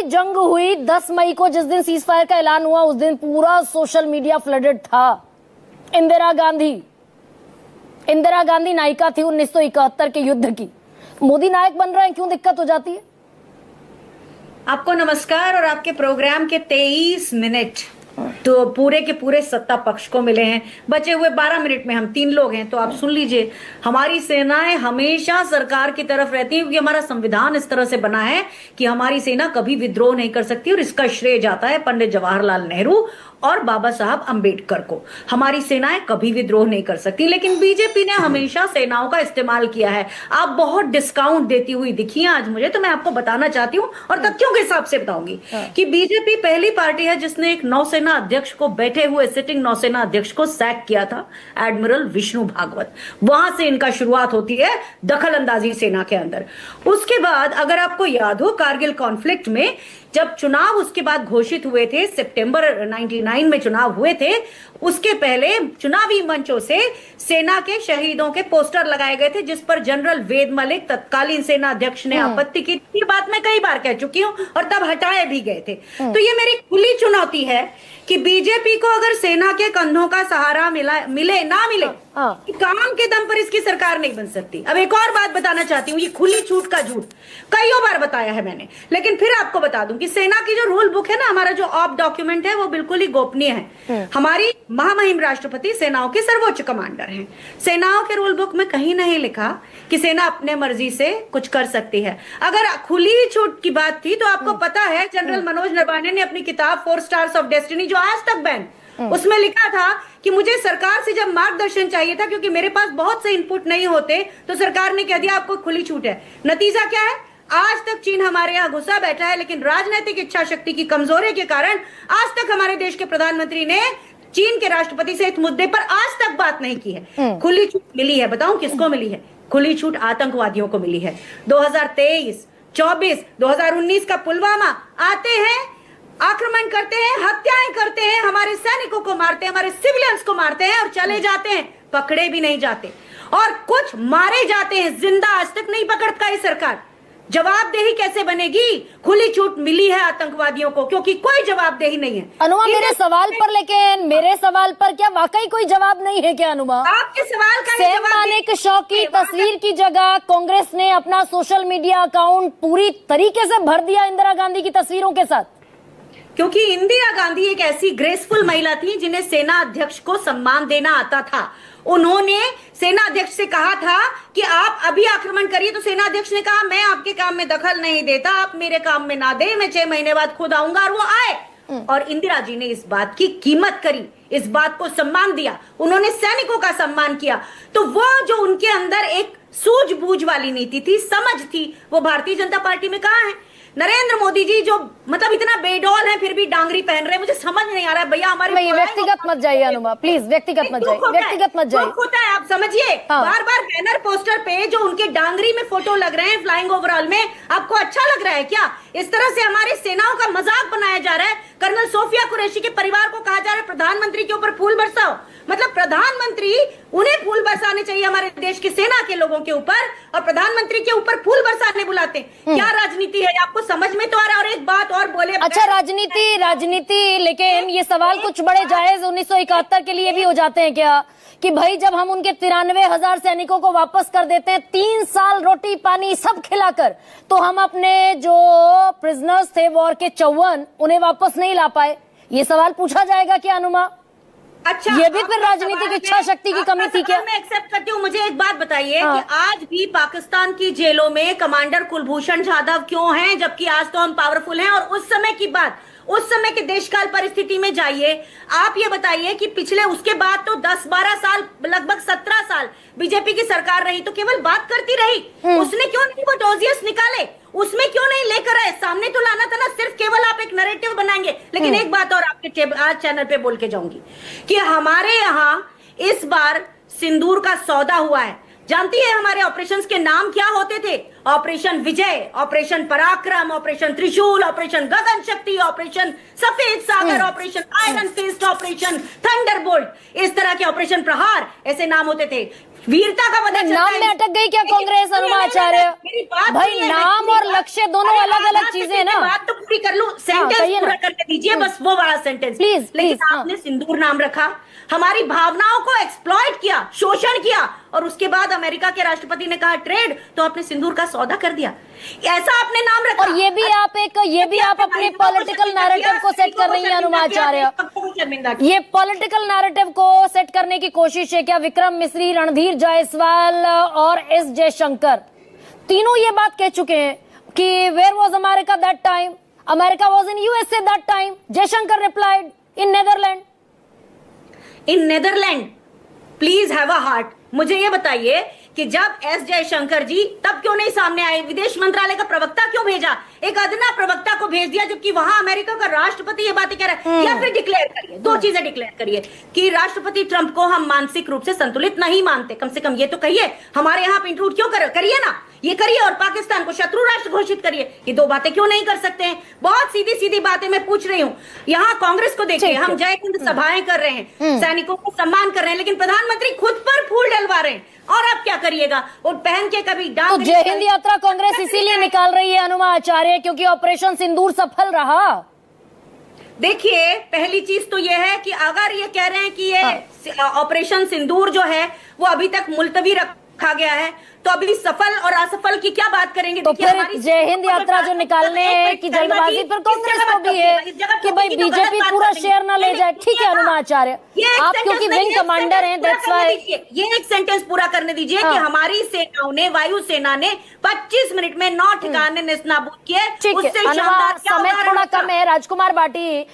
जंग हुई 10 मई को, जिस दिन सीज फायर का ऐलान हुआ उस दिन पूरा सोशल मीडिया फ्लडेड था। इंदिरा गांधी नायिका थी 1971 के युद्ध की। मोदी नायक बन रहे हैं, क्यों दिक्कत हो जाती है? आपको नमस्कार। और आपके प्रोग्राम के 23 मिनट तो पूरे के पूरे सत्ता पक्ष को मिले हैं। बचे हुए 12 मिनट में हम 3 लोग हैं, तो आप सुन लीजिए। हमारी सेनाएं हमेशा सरकार की तरफ रहती हैं, क्योंकि हमारा संविधान इस तरह से बना है कि हमारी सेना कभी विद्रोह नहीं कर सकती, और इसका श्रेय जाता है पंडित जवाहरलाल नेहरू और बाबा साहब अंबेडकर को। हमारी सेनाएं कभी विद्रोह नहीं कर सकती, लेकिन बीजेपी ने हमेशा सेनाओं का इस्तेमाल किया है। आप बहुत डिस्काउंट देती हुई दिखी हैं आज मुझे, तो मैं आपको बताना चाहती हूँ और तथ्यों के हिसाब से बताऊंगी कि बीजेपी पहली पार्टी है जिसने एक नौसेना अध्यक्ष को, बैठे हुए सिटिंग नौसेना अध्यक्ष को सैक किया था, एडमिरल विष्णु भागवत। वहां से इनका शुरुआत होती है दखल अंदाजी सेना के अंदर। उसके बाद अगर आपको याद हो, कारगिल कॉन्फ्लिक्ट में जब चुनाव उसके बाद घोषित हुए थे, सितंबर 99 में चुनाव हुए थे, उसके पहले चुनावी मंचों से सेना के शहीदों के पोस्टर लगाए गए थे, जिस पर जनरल वेद मलिक तत्कालीन सेना अध्यक्ष ने आपत्ति की। ये बात मैं कई बार कह चुकी हूं और तब हटाए भी गए थे। तो ये मेरी खुली चुनौती है कि बीजेपी को अगर सेना के कंधों का सहारा मिले ना मिले, काम के दम पर इसकी सरकार नहीं बन सकती। अब एक और बात बताना चाहती हूँ, ये खुली छूट का झूठ कईयों बार बताया है मैंने, लेकिन फिर आपको बता दूं कि सेना की जो रूल बुक है ना, हमारा जो ऑप डॉक्यूमेंट है, वो बिल्कुल ही गोपनीय है। हमारी महामहिम राष्ट्रपति सेनाओं के सर्वोच्च कमांडर हैं। सेनाओं के रूल बुक में कहीं नहीं लिखा कि सेना अपने मर्जी से कुछ कर सकती है। अगर खुली छूट की बात थी तो आपको पता है, जनरल मनोज नरवाने ने अपनी किताब 4 स्टार्स ऑफ डेस्टिनी, जो आज तक बैन, उसमें लिखा था कि मुझे सरकार से जब मार्गदर्शन चाहिए था, क्योंकि मेरे पास बहुत से इनपुट नहीं होते, तो सरकार ने कह दिया आपको खुली छूट है। नतीजा क्या है? आज तक चीन हमारे यहाँ घुसा बैठा है, लेकिन राजनीतिक इच्छा शक्ति की कमजोरी के कारण आज तक हमारे देश के प्रधानमंत्री ने चीन के राष्ट्रपति से इस मुद्दे पर आज तक बात नहीं की है। खुली छूट मिली है, बताऊं किसको मिली है? खुली छूट आतंकवादियों को मिली है। 2023, 24, 2019 का पुलवामा आते हैं, आक्रमण करते हैं, हत्याएं करते हैं, हमारे सैनिकों को मारते हैं, हमारे सिविलियंस को मारते हैं और चले जाते हैं, पकड़े भी नहीं जाते, और कुछ मारे जाते हैं जिंदा। आज तक नहीं पकड़ पाई सरकार। जवाबदेही कैसे बनेगी? खुली छूट मिली है आतंकवादियों को, क्योंकि कोई जवाबदेही नहीं है। अनुमा, मेरे सवाल पर, लेकिन मेरे सवाल पर क्या वाकई कोई जवाब नहीं है क्या? अनुमा, आपके सवाल का सैम मानेक शॉ की तस्वीर की जगह कांग्रेस ने अपना सोशल मीडिया अकाउंट पूरी तरीके से भर दिया इंदिरा गांधी की तस्वीरों के साथ, क्योंकि इंदिरा गांधी एक ऐसी ग्रेसफुल महिला थी जिन्हें सेना अध्यक्ष को सम्मान देना आता था। उन्होंने सेना अध्यक्ष से कहा था कि आप अभी आक्रमण करिए, तो सेना अध्यक्ष ने कहा मैं आपके काम में दखल नहीं देता, आप मेरे काम में ना दे, मैं 6 महीने बाद खुद आऊंगा। और वो आए, और इंदिरा जी ने इस बात की कीमत करी, इस बात को सम्मान दिया, उन्होंने सैनिकों का सम्मान किया। तो वो जो उनके अंदर एक सूझबूझ वाली नीति थी, समझ थी, वो भारतीय जनता पार्टी में कहाँ है? नरेंद्र मोदी जी जो मतलब इतना बेडौल है फिर भी डांगरी पहन रहे हैं, मुझे समझ नहीं आ रहा है भैया। हमारे व्यक्तिगत मत जाइए अनुमा, प्लीज व्यक्तिगत मत जाइए, व्यक्तिगत मत जाइए। होता है, आप समझिए। बार बार बैनर पोस्टर पे जो उनके डांगरी में फोटो लग रहे हैं फ्लाइंग ओवरऑल में, आपको अच्छा लग रहा है क्या? इस तरह से हमारी सेनाओं का मजाक बनाया जा रहा है। कर्नल सोफिया कुरैशी के परिवार को कहा जा रहा है प्रधानमंत्री के ऊपर फूल बरसाओ। मतलब प्रधानमंत्री, उन्हें फूल बरसाने चाहिए हमारे देश की सेना के लोगों के ऊपर, और प्रधानमंत्री के ऊपर फूल बरसाने बुलाते। क्या राजनीति है? आपको समझ में तो आ रहा है? और एक बात और बोले, अच्छा राजनीति, लेकिन ये सवाल कुछ बड़े जायज 1971 के लिए भी हो जाते हैं क्या, कि भाई जब हम उनके 93,000 सैनिकों को वापस कर देते हैं 3 साल रोटी पानी सब खिलाकर, तो हम अपने जो प्रिजनर्स थे वॉर के 54 उन्हें वापस नहीं ला पाए? ये सवाल पूछा जाएगा क्या अनुमा? अच्छा, ये भी फिर राजनीतिक इच्छा शक्ति की कमी थी क्या? मैं एक्सेप्ट करती हूँ। मुझे एक बात बताइए कि आज भी पाकिस्तान की जेलों में कमांडर कुलभूषण जाधव क्यों हैं, जबकि आज तो हम पावरफुल हैं? और उस समय की बात, उस समय के देशकाल परिस्थिति में जाइए, आप ये बताइए कि पिछले, उसके बाद तो 10-12 साल, लगभग 17 साल बीजेपी की सरकार रही, तो केवल बात करती रही। उसने क्यों नहीं वो डोजियर्स निकाले? उसमें क्यों नहीं लेकर आए? सामने तो लाना था ना। सिर्फ केवल आप एक नैरेटिव बनाएंगे। लेकिन एक बात और आपके आज चैनल पे बोल के जाऊंगी कि हमारे यहाँ इस बार सिंदूर का सौदा हुआ है। जानती है हमारे ऑपरेशंस के नाम क्या होते थे? Operation Vijay, operation Parakram, operation Trishul, operation Gagan Shakti, operation Safed Sagar, operation iron fist, operation thunderbolt, इस तरह के ऑपरेशन प्रहार, ऐसे नाम होते थे। वीरता का पता चलता नाम है। में अटक गई क्या कांग्रेस अनुमाचार्य? मेरी बात भाई सुनिए, नाम मेरी और बात- लक्ष्य दोनों अरे अलग अलग आजाद चीजें से ना। बात तो पूरी कर लूं, सेंटेंस कहिए ना। पूरा करके दीजिए, बस वो वाला सेंटेंस प्लीज, लेकिन प्लीज, हाँ। आपने सिंदूर नाम रखा, हमारी भावनाओं को एक्सप्लॉइट किया, शोषण किया, और उसके बाद अमेरिका के राष्ट्रपति ने कहा ट्रेड, तो आपने सिंदूर का सौदा कर दिया। ऐसा आपने नाम रखा। और ये भी आप अपने पॉलिटिकल नैरेटिव को सेट कर रही हैं अनुमाचार्य। ये पॉलिटिकल नैरेटिव को सेट करने की कोशिश है क्या? विक्रम मिश्री, रणधीर जायसवाल और एस जयशंकर तीनों ये बात कह चुके हैं कि where was America that time? America was in USA that time. Jaishankar replied in Netherland. In Netherland, please have a heart. मुझे ये बताइए कि जब एस जयशंकर जी तब क्यों नहीं सामने आए? विदेश मंत्रालय का प्रवक्ता क्यों भेजा? एक अदना प्रवक्ता को भेज दिया, जबकि वहां अमेरिका का राष्ट्रपति ये बातें कह रहा है। या फिर डिक्लेयर करिए, दो चीजें डिक्लेयर करिए कि राष्ट्रपति ट्रंप को हम मानसिक रूप से संतुलित नहीं मानते। कम से कम ये तो कहिए। हमारे यहाँ पे इंक्लूड क्यों करिए ना, ये करिए, और पाकिस्तान को शत्रु राष्ट्र घोषित करिए। ये दो बातें क्यों नहीं कर सकते हैं? बहुत सीधी सीधी बातें मैं पूछ रही हूँ। यहाँ कांग्रेस को देखिए, हम जय हिंद सभाएं कर रहे हैं, सैनिकों को सम्मान कर रहे हैं, लेकिन प्रधानमंत्री खुद पर फूल डलवा रहे हैं। और आप क्या करिएगा? वो पहन के कभी तो डांग जय हिंद यात्रा कांग्रेस इसीलिए निकाल रही है अनुमाचार्य, क्योंकि ऑपरेशन सिंदूर सफल रहा। देखिए, पहली चीज तो ये है कि अगर ये कह रहे हैं कि ये ऑपरेशन सिंदूर जो है वो अभी तक मुलतवी रखा गया है, तो अभी सफल और असफल की क्या बात करेंगे? तो फिर जय हिंद यात्रा जो निकालने की जल्दबाजी पर कांग्रेस को भी है कि भाई बीजेपी पूरा शेयर ना ले जाए। ठीक है अनुमाचार्य, आप क्योंकि विंग कमांडर हैं, दैट्स व्हाई। ये एक सेंटेंस पूरा करने दीजिए कि हमारी सेनाओं ने, वायु सेना ने 25 मिनट में 9 ठिकाने नेस्तनाबूद किए। ठीक है, समय थोड़ा कम है। राजकुमार बाटी,